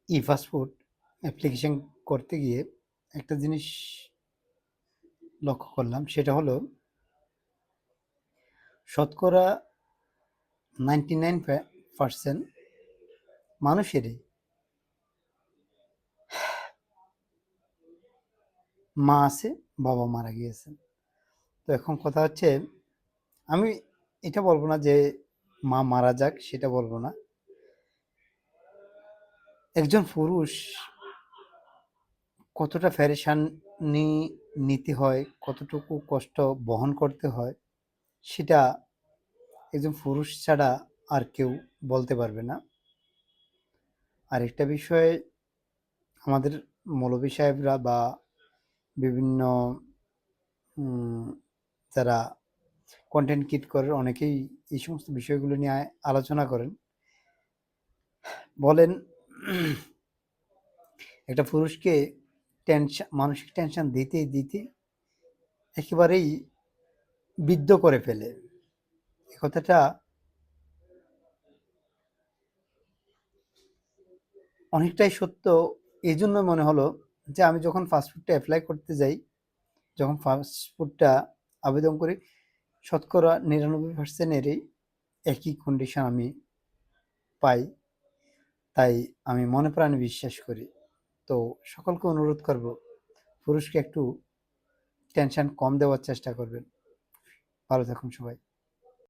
ই fast food application করতে গিয়ে একটা জিনিস লক্ষ্য করলাম, সেটা হলো শতকরা 99% মানুষেরই মা আছে, বাবা মারা গিয়েছেন। তো এখন কথা হচ্ছে, আমি এটা বলবো না যে মা মারা যাক, সেটা বলবো না। একজন পুরুষ কতটা পেরেশানি নিতে হয়, কতটুকু কষ্ট বহন করতে হয়, সেটা একজন পুরুষ ছাড়া আর কেউ বলতে পারবে না। আরেকটা বিষয়, আমাদের মৌলভী সাহেবরা বা বিভিন্ন যারা কন্টেন্ট ক্রিয়েট করে, অনেকেই এই সমস্ত বিষয়গুলো নিয়ে আলোচনা করেন। বলেন একটা পুরুষকে মানসিক টেনশন দিতে দিতে একেবারেই বিদ্ধ করে ফেলে। এ কথাটা অনেকটাই সত্য। এই জন্য মনে হলো যে আমি যখন ফাস্টফুডটা অ্যাপ্লাই করতে যাই, যখন ফাস্টফুডটা আবেদন করি, শতকরা 99%-এরই একই কন্ডিশন আমি পাই। তাই আমি মনে প্রাণে বিশ্বাস করি। তো সকলকে অনুরোধ করব, পুরুষকে একটু টেনশন কম দেওয়ার চেষ্টা করবেন। ভালো থাকুন সবাই।